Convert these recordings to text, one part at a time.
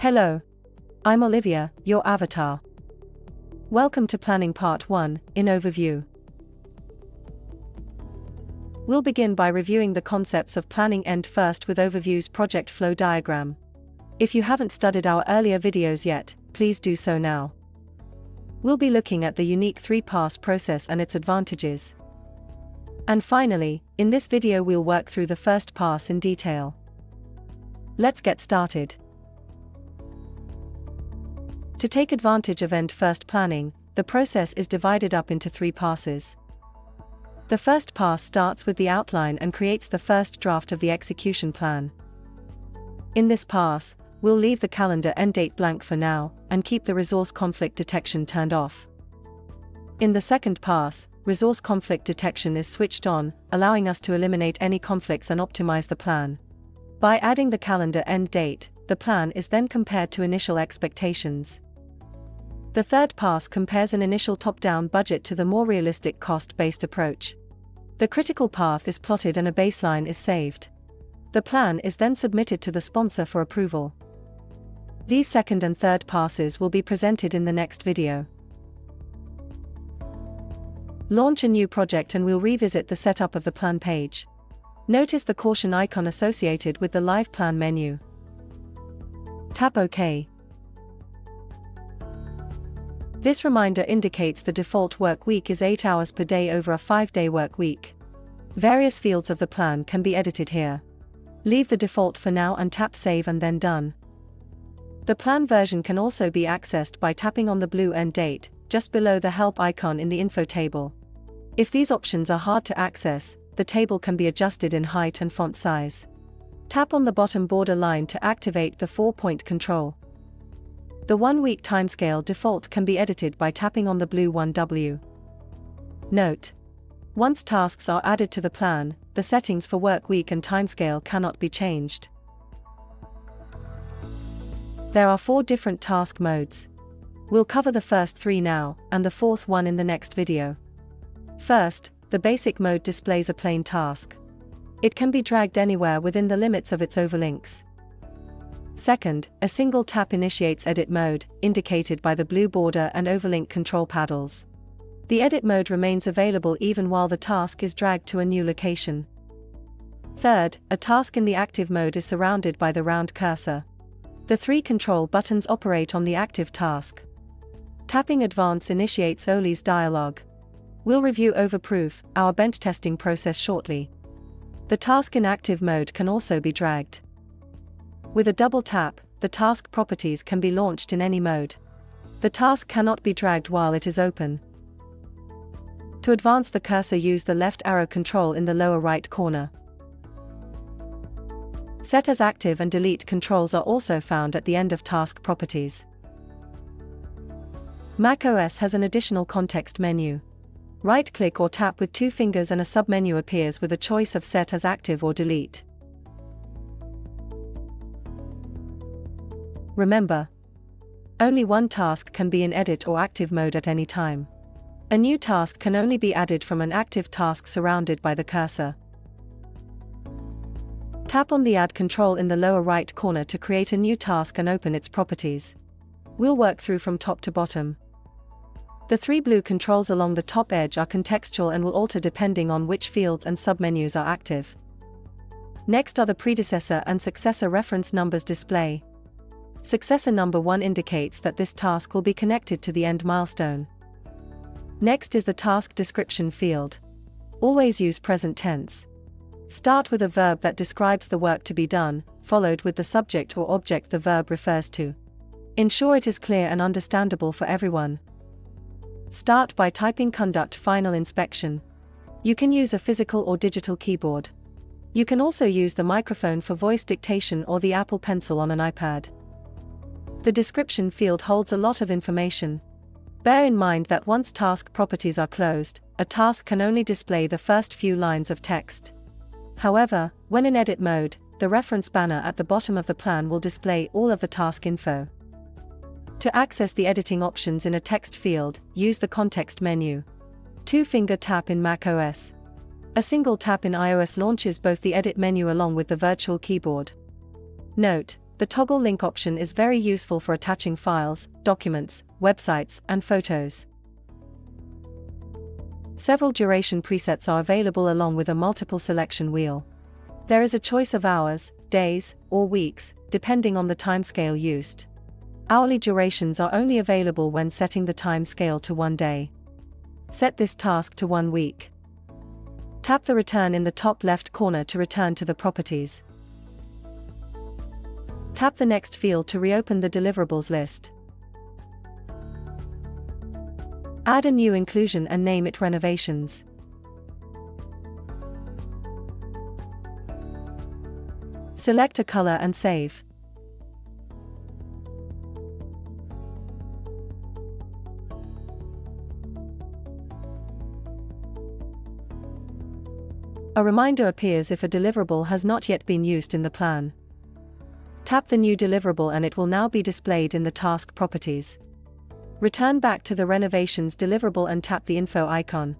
Hello. I'm Olivia, your avatar. Welcome to Planning Part 1, in Overview. We'll begin by reviewing the concepts of planning end first with Overview's project flow diagram. If you haven't studied our earlier videos yet, please do so now. We'll be looking at the unique 3-pass process and its advantages. And finally, in this video we'll work through the first pass in detail. Let's get started. To take advantage of end-first planning, the process is divided up into 3 passes. The first pass starts with the outline and creates the first draft of the execution plan. In this pass, we'll leave the calendar end date blank for now, and keep the resource conflict detection turned off. In the second pass, resource conflict detection is switched on, allowing us to eliminate any conflicts and optimize the plan. By adding the calendar end date, the plan is then compared to initial expectations. The third pass compares an initial top-down budget to the more realistic cost-based approach. The critical path is plotted and a baseline is saved. The plan is then submitted to the sponsor for approval. These second and third passes will be presented in the next video. Launch a new project and we'll revisit the setup of the plan page. Notice the caution icon associated with the Live Plan menu. Tap OK. This reminder indicates the default work week is 8 hours per day over a 5-day work week. Various fields of the plan can be edited here. Leave the default for now and tap Save and then Done. The plan version can also be accessed by tapping on the blue end date, just below the Help icon in the info table. If these options are hard to access, the table can be adjusted in height and font size. Tap on the bottom border line to activate the 4-point control. The 1-week timescale default can be edited by tapping on the blue 1W. Note: once tasks are added to the plan, the settings for work week and timescale cannot be changed. There are 4 different task modes. We'll cover the first 3 now, and the 4th one in the next video. First, the basic mode displays a plain task. It can be dragged anywhere within the limits of its overlinks. Second, a single tap initiates edit mode, indicated by the blue border and overlink control paddles. The edit mode remains available even while the task is dragged to a new location. Third, a task in the active mode is surrounded by the round cursor. The 3 control buttons operate on the active task. Tapping Advance initiates OLee's dialog. We'll review Overproof, our bench testing process shortly. The task in active mode can also be dragged. With a double tap, the task properties can be launched in any mode. The task cannot be dragged while it is open. To advance the cursor, use the left arrow control in the lower right corner. Set as active and delete controls are also found at the end of task properties. macOS has an additional context menu. Right-click or tap with 2 fingers and a submenu appears with a choice of set as active or delete. Remember, only one task can be in edit or active mode at any time. A new task can only be added from an active task surrounded by the cursor. Tap on the Add control in the lower right corner to create a new task and open its properties. We'll work through from top to bottom. The 3 blue controls along the top edge are contextual and will alter depending on which fields and submenus are active. Next are the predecessor and successor reference numbers display. Successor number 1 indicates that this task will be connected to the end milestone. Next is the task description field. Always use present tense. Start with a verb that describes the work to be done, followed with the subject or object the verb refers to. Ensure it is clear and understandable for everyone. Start by typing Conduct Final Inspection. You can use a physical or digital keyboard. You can also use the microphone for voice dictation or the Apple Pencil on an iPad. The description field holds a lot of information. Bear in mind that once task properties are closed, a task can only display the first few lines of text. However, when in edit mode, the reference banner at the bottom of the plan will display all of the task info. To access the editing options in a text field, use the context menu. 2-finger tap in macOS. A single tap in iOS launches both the edit menu along with the virtual keyboard. Note: The toggle link option is very useful for attaching files, documents, websites, and photos. Several duration presets are available along with a multiple selection wheel. There is a choice of hours, days, or weeks, depending on the timescale used. Hourly durations are only available when setting the timescale to 1 day. Set this task to 1 week. Tap the return in the top left corner to return to the properties. Tap the next field to reopen the deliverables list. Add a new inclusion and name it Renovations. Select a color and save. A reminder appears if a deliverable has not yet been used in the plan. Tap the new deliverable and it will now be displayed in the task properties. Return back to the Renovations deliverable and tap the info icon.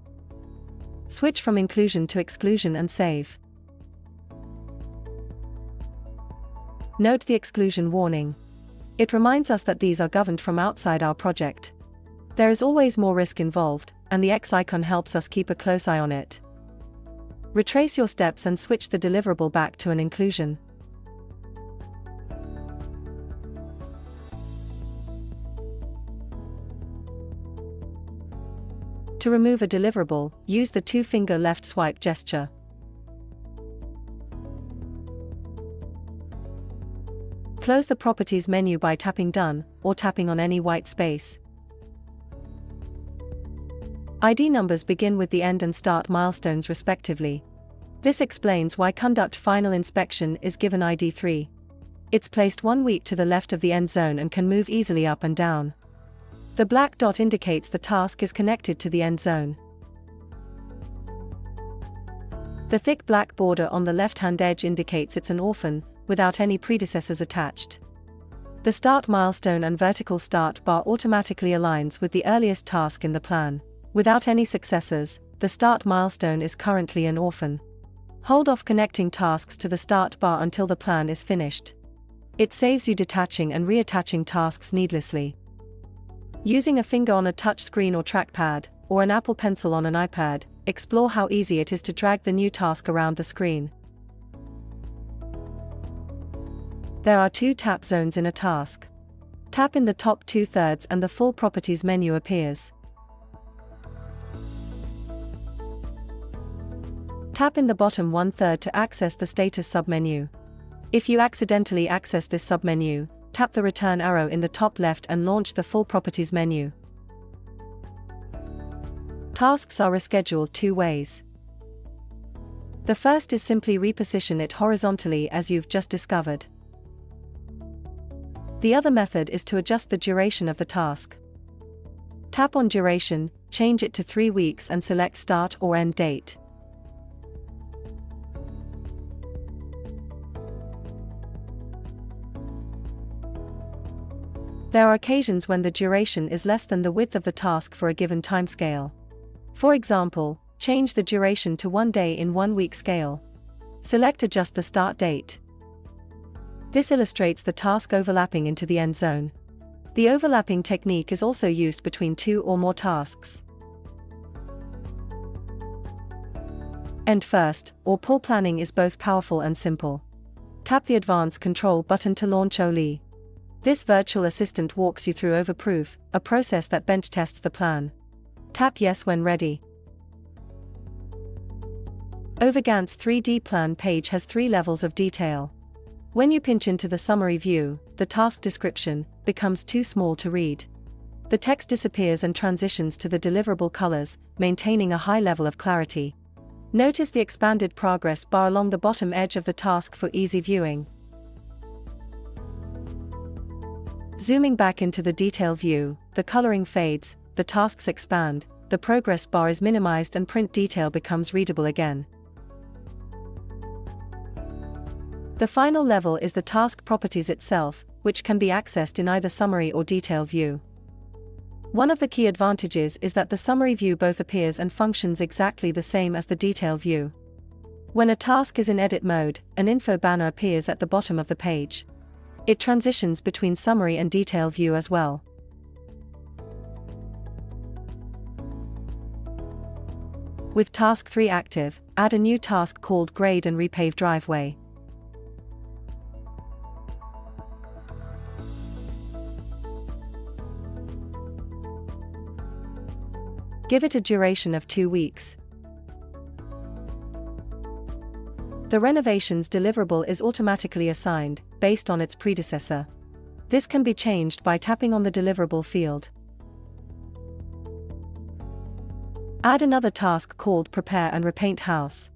Switch from inclusion to exclusion and save. Note the exclusion warning. It reminds us that these are governed from outside our project. There is always more risk involved, and the X icon helps us keep a close eye on it. Retrace your steps and switch the deliverable back to an inclusion. To remove a deliverable, use the 2-finger left swipe gesture. Close the Properties menu by tapping Done, or tapping on any white space. ID numbers begin with the end and start milestones respectively. This explains why Conduct Final Inspection is given ID 3. It's placed 1 week to the left of the end zone and can move easily up and down. The black dot indicates the task is connected to the end zone. The thick black border on the left-hand edge indicates it's an orphan, without any predecessors attached. The start milestone and vertical start bar automatically aligns with the earliest task in the plan. Without any successors, the start milestone is currently an orphan. Hold off connecting tasks to the start bar until the plan is finished. It saves you detaching and reattaching tasks needlessly. Using a finger on a touch screen or trackpad, or an Apple Pencil on an iPad, explore how easy it is to drag the new task around the screen. There are 2 tap zones in a task. Tap in the top 2/3 and the full properties menu appears. Tap in the bottom 1/3 to access the status submenu. If you accidentally access this submenu, tap the return arrow in the top left and launch the full properties menu. Tasks are rescheduled 2 ways. The first is simply reposition it horizontally as you've just discovered. The other method is to adjust the duration of the task. Tap on Duration, change it to 3 weeks and select Start or End Date. There are occasions when the duration is less than the width of the task for a given timescale. For example, change the duration to 1 day in 1 week scale. Select Adjust the Start Date. This illustrates the task overlapping into the end zone. The overlapping technique is also used between 2 or more tasks. End First, or Pull planning is both powerful and simple. Tap the Advanced Control button to launch OLee. This virtual assistant walks you through Overproof, a process that bench tests the plan. Tap Yes when ready. Overgant's 3D plan page has 3 levels of detail. When you pinch into the summary view, the task description becomes too small to read. The text disappears and transitions to the deliverable colors, maintaining a high level of clarity. Notice the expanded progress bar along the bottom edge of the task for easy viewing. Zooming back into the detail view, the coloring fades, the tasks expand, the progress bar is minimized and print detail becomes readable again. The final level is the task properties itself, which can be accessed in either summary or detail view. One of the key advantages is that the summary view both appears and functions exactly the same as the detail view. When a task is in edit mode, an info banner appears at the bottom of the page. It transitions between summary and detail view as well. With Task 3 active, add a new task called Grade and Repave Driveway. Give it a duration of 2 weeks. The renovation's deliverable is automatically assigned, based on its predecessor. This can be changed by tapping on the deliverable field. Add another task called Prepare and Repaint House.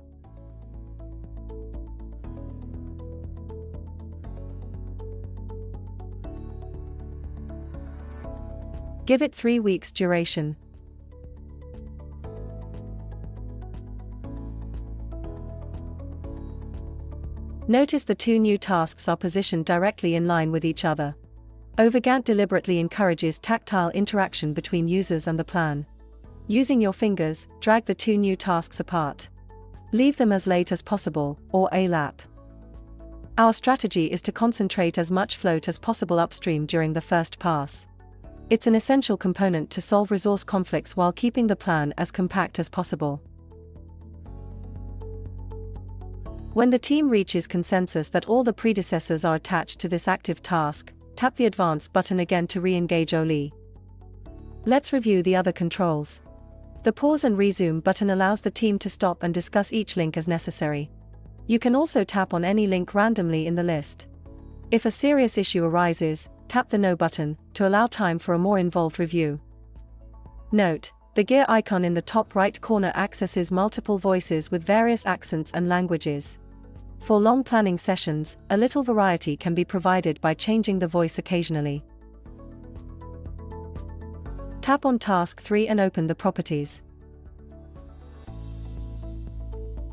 Give it 3 weeks duration. Notice the two new tasks are positioned directly in line with each other. Overgantt deliberately encourages tactile interaction between users and the plan. Using your fingers, drag the two new tasks apart. Leave them as late as possible, or ALAP. Our strategy is to concentrate as much float as possible upstream during the first pass. It's an essential component to solve resource conflicts while keeping the plan as compact as possible. When the team reaches consensus that all the predecessors are attached to this active task, tap the Advance button again to re-engage OLee. Let's review the other controls. The Pause and Resume button allows the team to stop and discuss each link as necessary. You can also tap on any link randomly in the list. If a serious issue arises, tap the No button, to allow time for a more involved review. Note: the gear icon in the top right corner accesses multiple voices with various accents and languages. For long planning sessions, a little variety can be provided by changing the voice occasionally. Tap on Task 3 and open the properties.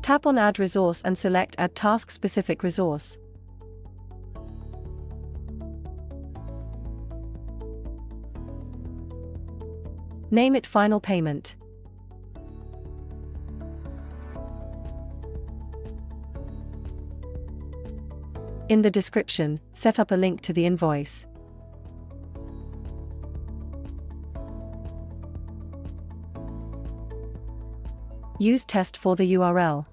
Tap on Add Resource and select Add Task-Specific Resource. Name it Final Payment. In the description, set up a link to the invoice. Use test for the URL.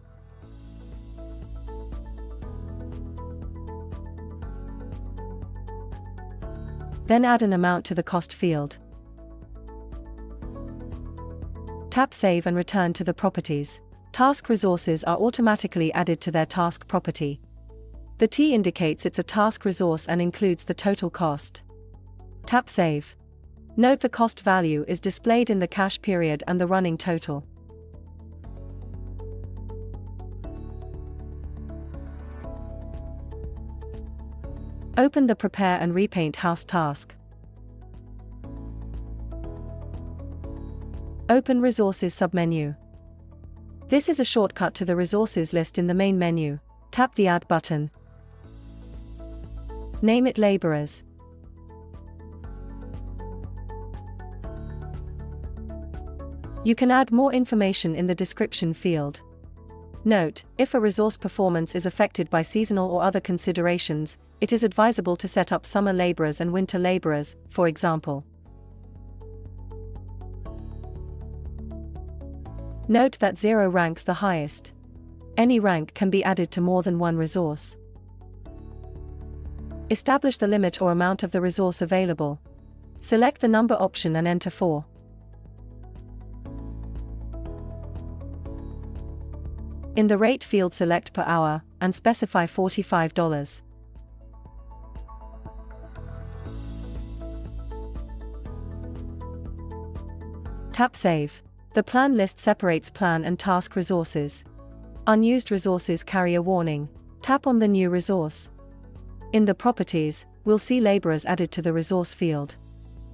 Then add an amount to the cost field. Tap Save and return to the properties. Task resources are automatically added to their task property. The T indicates it's a task resource and includes the total cost. Tap Save. Note the cost value is displayed in the cash period and the running total. Open the Prepare and Repaint House task. Open Resources submenu. This is a shortcut to the resources list in the main menu. Tap the Add button. Name it Laborers. You can add more information in the description field. Note: if a resource performance is affected by seasonal or other considerations, it is advisable to set up summer laborers and winter laborers, for example. Note that 0 ranks the highest. Any rank can be added to more than one resource. Establish the limit or amount of the resource available. Select the number option and enter 4. In the rate field, select per hour, and specify $45. Tap Save. The plan list separates plan and task resources. Unused resources carry a warning. Tap on the new resource. In the properties, we'll see laborers added to the resource field.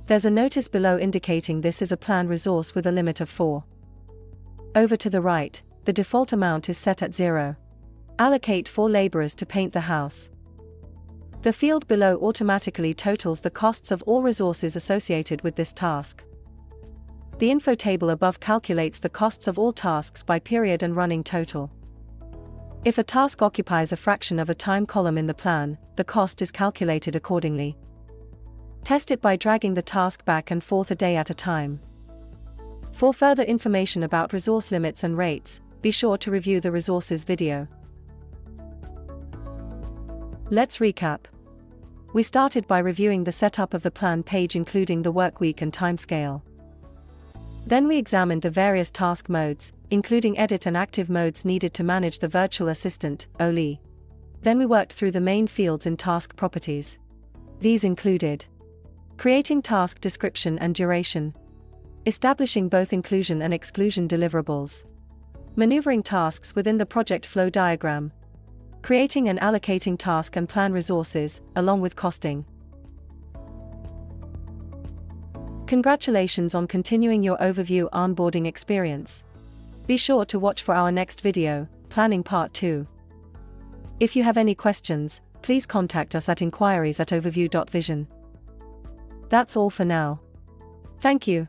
There's a notice below indicating this is a plan resource with a limit of 4. Over to the right, the default amount is set at 0. Allocate 4 laborers to paint the house. The field below automatically totals the costs of all resources associated with this task. The info table above calculates the costs of all tasks by period and running total. If a task occupies a fraction of a time column in the plan, the cost is calculated accordingly. Test it by dragging the task back and forth a day at a time. For further information about resource limits and rates, be sure to review the resources video. Let's recap. We started by reviewing the setup of the plan page, including the workweek and timescale. Then we examined the various task modes, including edit and active modes needed to manage the virtual assistant, OLee. Then we worked through the main fields in task properties. These included creating task description and duration, establishing both inclusion and exclusion deliverables, maneuvering tasks within the project flow diagram, creating and allocating task and plan resources, along with costing. Congratulations on continuing your overview onboarding experience. Be sure to watch for our next video, Planning Part 2. If you have any questions, please contact us at inquiries@overview.vision. That's all for now. Thank you.